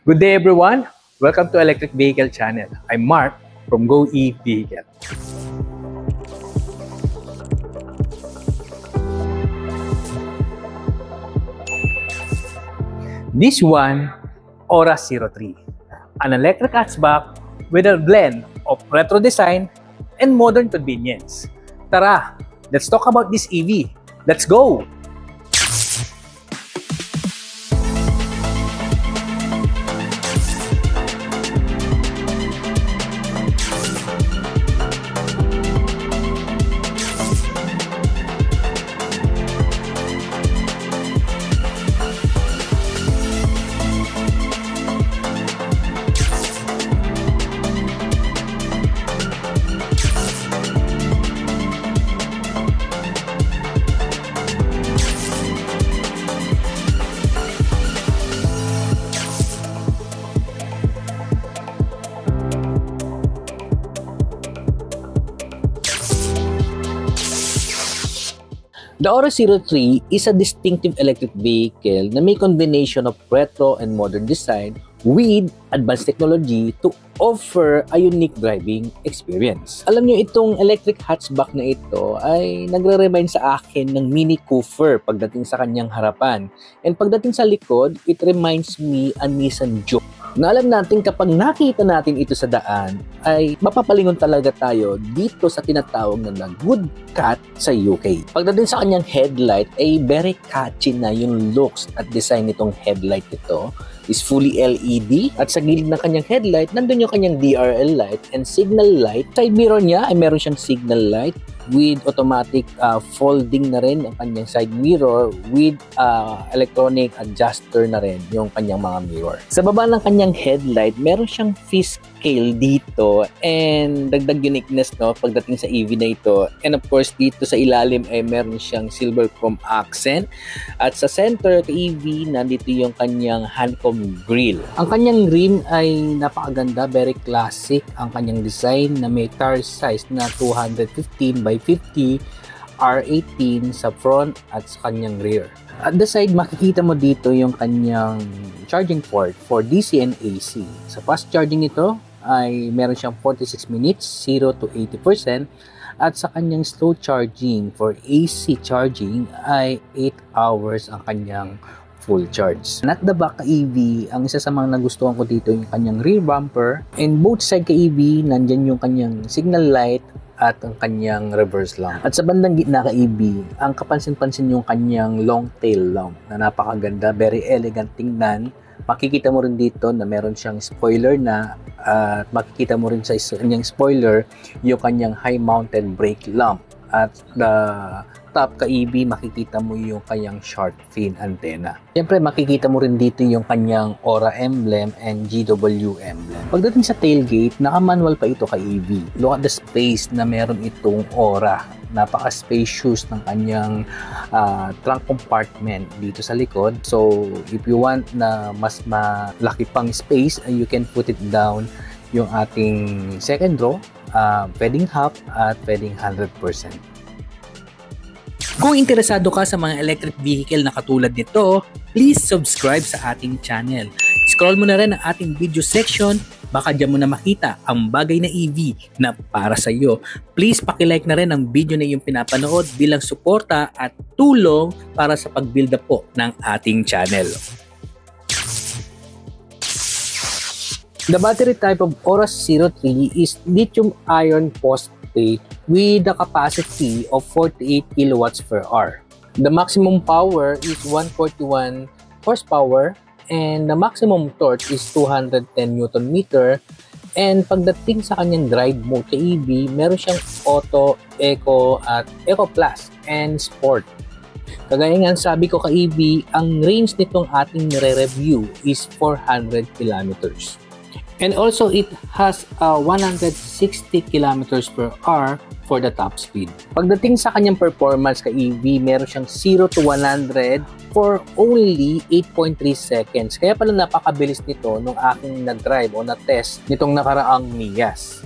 Good day everyone! Welcome to Electric Vehicle Channel. I'm Mark from Go E-Vehicle. This one, Aura 03, an electric hatchback with a blend of retro design and modern convenience. Tara, let's talk about this EV. Let's go! The Aura 03 is a distinctive electric vehicle na may combination of retro and modern design with advanced technology to offer a unique driving experience. Alam nyo, itong electric hatchback na ito ay nagre-remind sa akin ng Mini Cooper pagdating sa kanyang harapan. And pagdating sa likod, it reminds me a Nissan Juke. Na alam natin kapag nakita natin ito sa daan ay mapapalingon talaga tayo dito sa tinatawag na good cat sa UK. Pagdating sa kanyang headlight ay very catchy na yung looks at design nitong headlight nito. Is fully LED at sa gilid ng kanyang headlight nandun yung kanyang DRL light and signal light. Side mirror niya ay meron siyang signal light with automatic folding na rin ang kanyang side mirror with electronic adjuster na rin yung kanyang mga mirror. Sa baba ng kanyang headlight, meron siyang fish scale dito and dagdag uniqueness no pagdating sa EV na ito. And of course, dito sa ilalim ay meron siyang silver chrome accent at sa center ng EV nandito yung kanyang honeycomb grille. Ang kanyang rim ay napakaganda, very classic ang kanyang design na may tire size na 215 by 50 R18 sa front at sa kanyang rear. At the side, makikita mo dito yung kanyang charging port for DC and AC. Sa fast charging nito ay meron siyang 46 minutes, 0 to 80%. At sa kanyang slow charging for AC charging ay 8 hours ang kanyang full charge. At the back ka EV, ang isa sa mga nagustuhan ko dito yung kanyang rear bumper. And both side ka EV, nandyan yung kanyang signal light at ang kanyang reverse lamp. At sa bandang gitna ka EV, ang kapansin-pansin yung kanyang long tail lamp na napakaganda, very elegant tingnan. Makikita mo rin dito na meron siyang spoiler na at makikita mo rin sa kanyang spoiler yung kanyang high mounted brake lamp. At the top ka EV, makikita mo yung kanyang shark fin antenna. Siyempre, makikita mo rin dito yung kanyang Aura emblem and GW emblem. Pagdating sa tailgate, naka-manual pa ito ka EV. Look at the space na meron itong Aura. Napaka-spacious ng kanyang trunk compartment dito sa likod. So, if you want na mas malaki pang space, you can put it down yung ating second row, pwedeng half at pwedeng 100%. Kung interesado ka sa mga electric vehicle na katulad nito, please subscribe sa ating channel. Scroll mo na rin ang ating video section, baka dyan mo na makita ang bagay na EV na para sa iyo. Please paki-like na rin ang video na iyong pinapanood bilang suporta at tulong para sa pag-build up po ng ating channel. The battery type of Aura 03 is lithium iron phosphate with a capacity of 48 kilowatts per hour. The maximum power is 141 horsepower and the maximum torque is 210 Newton meter. And pagdating sa kanyang drive mode sa EV, meron siyang Auto, Eco at Eco Plus and Sport. Kagaya nga sabi ko ka EV, ang range nitong ating nire-review is 400 kilometers. And also, it has 160 kilometers per hour for the top speed. Pagdating sa kanyang performance ka EV, meron siyang 0 to 100 for only 8.3 seconds. Kaya pala napakabilis nito nung aking na-drive o na-test nitong nakaraang millas.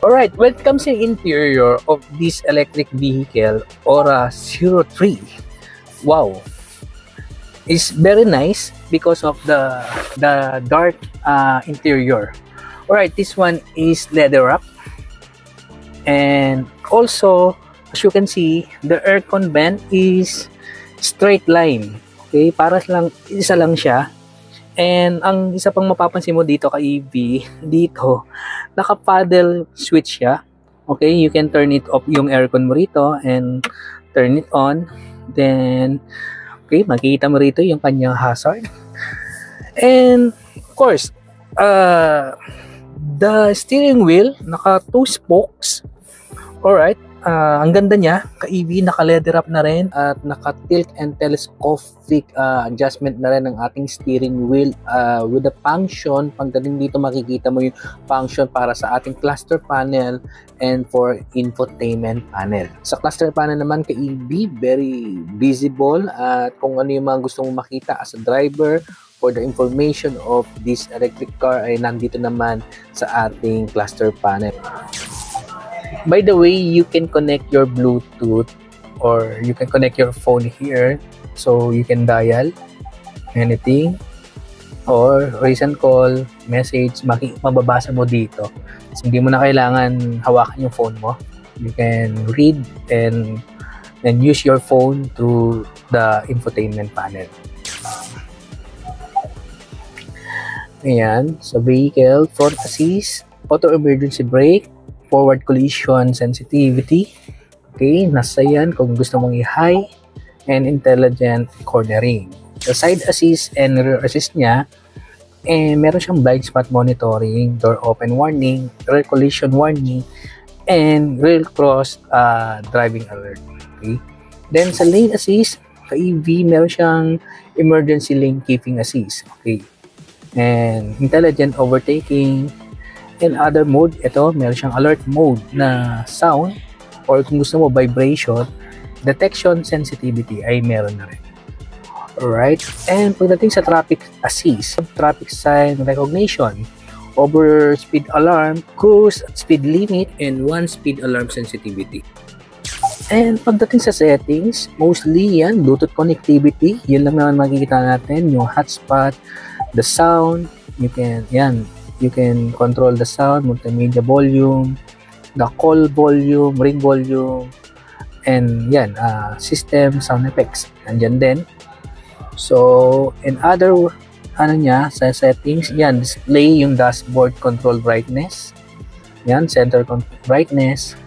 Alright, when it comes to interior of this electric vehicle, Aura 03, wow, is very nice because of the dark interior. Alright, this one is leather wrap, and also as you can see, the aircon vent is straight line. Okay, para lang isa lang siya. And ang isa pang mapapansin mo dito kay EV, dito naka-paddle switch siya. Okay, you can turn it off yung aircon mo rito and turn it on. Then okay, makikita mo rito yung kanyang hazard. And of course, the steering wheel naka 2 spokes. Alright, ang ganda niya, ka-EV, naka-leather wrap na rin at naka-tilt and telescopic adjustment na rin ng ating steering wheel with the function. Pagdating dito makikita mo yung function para sa ating cluster panel and for infotainment panel. Sa cluster panel naman ka-EV, very visible at kung ano yung mga gusto mong makita as a driver for the information of this electric car ay nandito naman sa ating cluster panel. By the way, you can connect your Bluetooth or you can connect your phone here, so you can dial anything or recent call, message, mababasa mo dito. So, hindi mo na kailangan hawakan yung phone mo. You can read and use your phone through the infotainment panel. Ayan, sa vehicle, front assist, auto emergency brake, forward collision sensitivity. Okay, nasa yan kung gusto mong i-high, and intelligent cornering. The side assist and rear assist niya, meron siyang blind spot monitoring, door open warning, rear collision warning, and rail cross driving alert. Okay, then sa lane assist, sa EV, meron siyang emergency lane keeping assist. Okay, and intelligent overtaking. In other mode, ito, meron siyang alert mode na sound or kung gusto mo vibration, detection sensitivity ay meron na rin. Alright, and pagdating sa traffic assist, traffic sign recognition, over speed alarm, cruise speed limit, and 1 speed alarm sensitivity. And pagdating sa settings, mostly yan, Bluetooth connectivity, yun lang naman makikita natin, yung hotspot, the sound, you can control the sound, multimedia volume, the call volume, ring volume, and yan, system sound effects. Andyan din. So, in other, sa settings, yan, display yung dashboard control brightness. Yan, center brightness.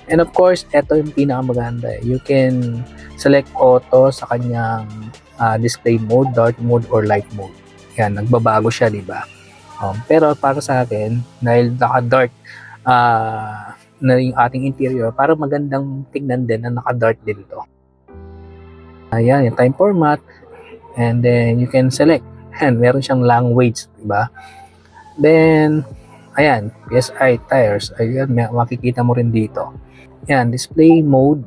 And of course, ito yung pinakamaganda. You can select auto sa kanyang display mode, dark mode, or light mode. Yan, nagbabago siya, di ba? Pero para sa akin, dahil naka-dark na yung ating interior, para magandang tignan din na naka-dark din ito. Ayan, yung time format, and then you can select, and meron siyang language, diba? Then, ayan, PSI tires, ayan, makikita mo rin dito. Ayan, display mode,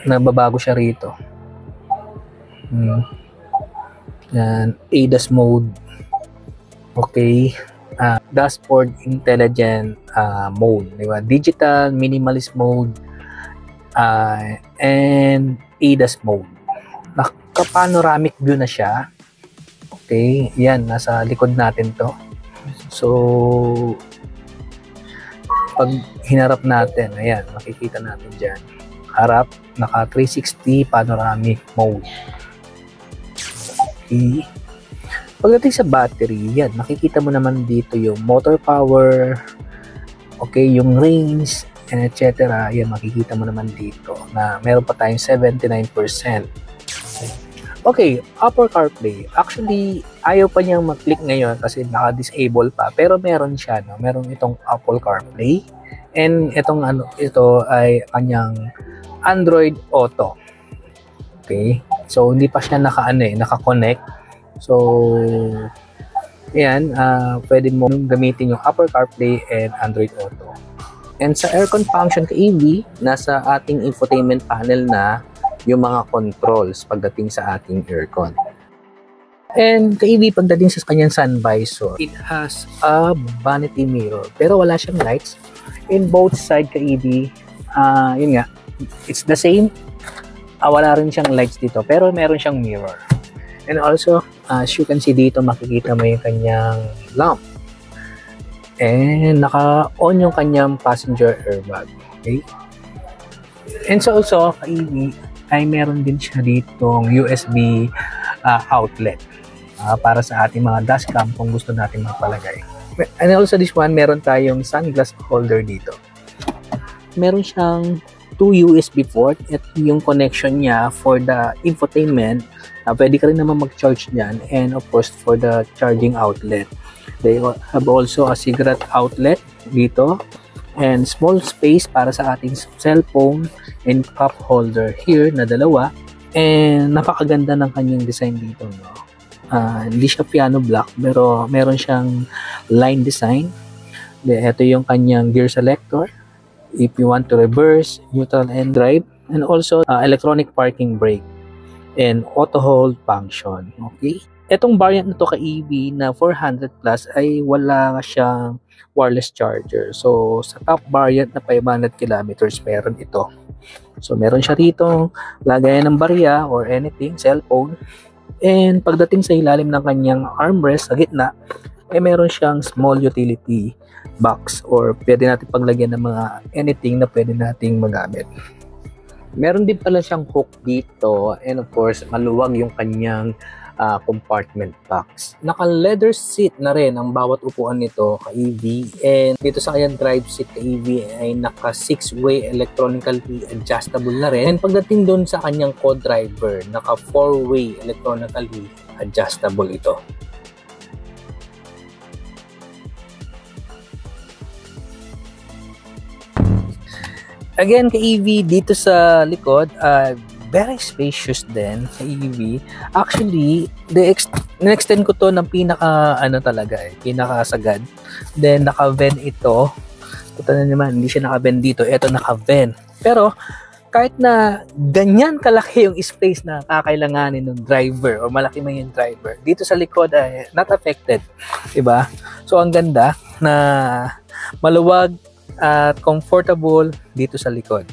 nababago siya rito. Yan, ADAS mode. Okay. Dashboard intelligent mode, diba? Digital minimalist mode and ADAS mode. Naka-panoramic view na siya. Okay, yan, nasa likod natin to. So pag hinarap natin, ayan, makikita natin dyan. Harap, naka 360 panoramic mode. Okay. Pagdating sa battery, yan, makikita mo naman dito yung motor power, okay, yung range, and etc. Yan, makikita mo naman dito na meron pa tayong 79%. Okay, Apple CarPlay. Actually, ayaw pa niyang mag-click ngayon kasi naka-disable pa, pero meron siya, no? Meron itong Apple CarPlay, and itong ito ay kanyang Android Auto. Okay? So, hindi pa siya naka-connect. So, ayan, pwede mo gamitin yung Apple CarPlay and Android Auto. And sa aircon function ka EV, nasa ating infotainment panel na yung mga controls pagdating sa ating aircon. And ka-EV, pagdating sa kanyang sun visor, it has a vanity mirror pero wala siyang lights. In both side ka-EV, yun nga, it's the same. Wala rin siyang lights dito pero meron siyang mirror. And also, as you can see dito, makikita mo yung kanyang lamp. And naka-on yung kanyang passenger airbag. Okay? And so also, ka-EV, ay meron din siya ditong USB outlet para sa ating mga dashcam kung gusto natin magpalagay. And also this one, meron tayong sunglass holder dito. Meron siyang 2 USB port at yung connection niya for the infotainment. Pwede ka rin naman mag-charge niyan, and of course for the charging outlet. They have also a cigarette outlet dito and small space para sa ating cellphone and cup holder here na dalawa. And napakaganda ng kanyang design dito, no? Hindi siya piano black pero meron siyang line design. Ito yung kanyang gear selector if you want to reverse, neutral, and drive, and also electronic parking brake and auto hold function. Okay, etong variant na to ka-EV na 400 plus ay wala siyang wireless charger. So sa top variant na 500 kilometers meron ito. So meron siya rito lagayan ng barya or anything, cellphone. And pagdating sa ilalim ng kanyang armrest sa gitna, ay meron siyang small utility box or pwede natin paglagyan ng mga anything na pwede nating magamit. Meron din pala siyang hook dito, and of course maluwag yung kanyang compartment box. Naka-leather seat na rin ang bawat upuan nito ka-EV, and dito sa kanyang drive seat ka-EV ay naka 6-way electronically adjustable na rin. And pagdating doon sa kanyang co-driver, naka 4-way electronically adjustable ito. Again, ka-EV, dito sa likod, very spacious din sa EV. Actually, na-extend ko to ng pinaka-sagad. Then, naka-vent ito. Ito na naman, hindi siya naka-vent dito. Ito naka-vent. Pero, kahit na ganyan kalaki yung space na kakailanganin ng driver o malaki man yung driver, dito sa likod ay not affected. Diba? So, ang ganda na maluwag at comfortable dito sa likod.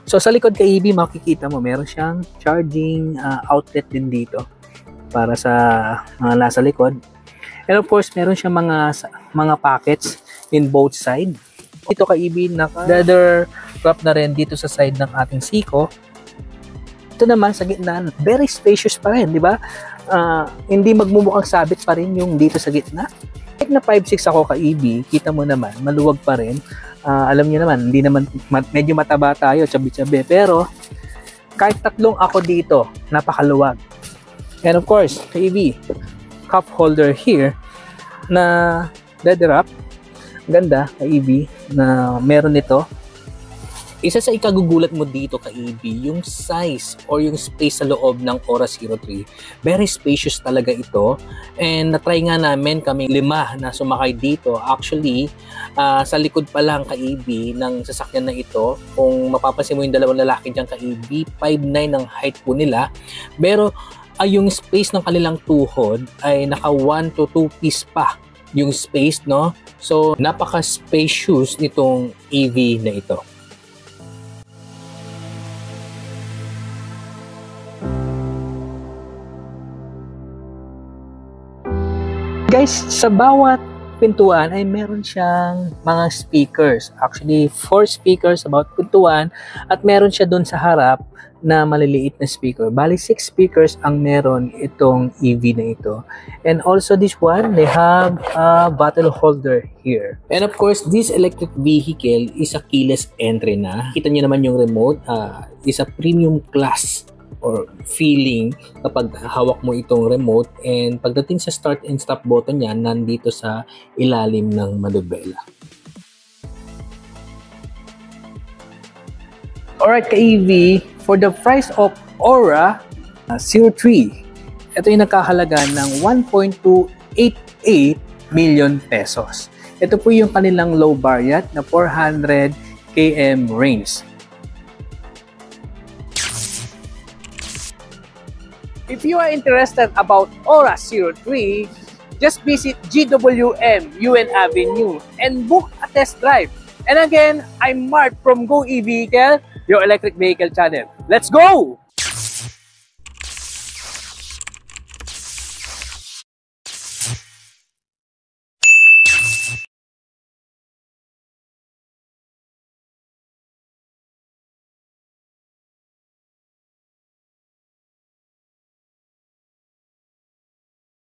So sa likod ka-EV, makikita mo meron siyang charging outlet din dito para sa mga nasa likod. And of course, meron siyang mga pockets in both side. Ito ka-EV, naka-leather wrap na rin dito sa side ng ating siko. Ito naman sa gitna, very spacious pa rin, di ba? Hindi magmumukhang sabit pa rin yung dito sa gitna. Kahit na 5'6" ako ka-EV, kita mo naman, maluwag pa rin. Alam niyo naman, hindi naman medyo mataba tayo, chabi-chabi, pero kahit tatlong ako dito, napakaluwag. And of course, ka-EV, cup holder here na leather wrap. Ganda ka-EV na meron nito. Isa sa ikagugulat mo dito ka-EV, yung size or yung space sa loob ng Aura Zero 3. Very spacious talaga ito. And na-try nga namin kami 5 na sumakay dito. Actually, sa likod pa lang ka-EV ng sasakyan na ito, kung mapapansin mo yung dalawang lalaki dyan ka-EV, 5'9" ang height po nila. Pero yung space ng kanilang tuhod ay naka 1 to 2 piece pa yung space, no? So, napaka-spacious nitong EV na ito. Guys, sa bawat pintuan ay meron siyang mga speakers. Actually, 4 speakers about pintuan at meron siya doon sa harap na maliliit na speaker. Bali, 6 speakers ang meron itong EV na ito. And also this one, they have a bottle holder here. And of course, this electric vehicle is a keyless entry na. Kita niyo naman yung remote, is a premium class or feeling kapag hawak mo itong remote, and pagdating sa start and stop button niya, nandito sa ilalim ng manubela. Alright ka-EV, for the price of Aura Zero 3, ito yung nagkahalaga ng 1.288 million pesos. Ito po yung kanilang low variant na 400 km range. If you are interested about Aura 03, just visit GWM UN Avenue and book a test drive. And again, I'm Mark from Go E-Vehicle, your electric vehicle channel. Let's go!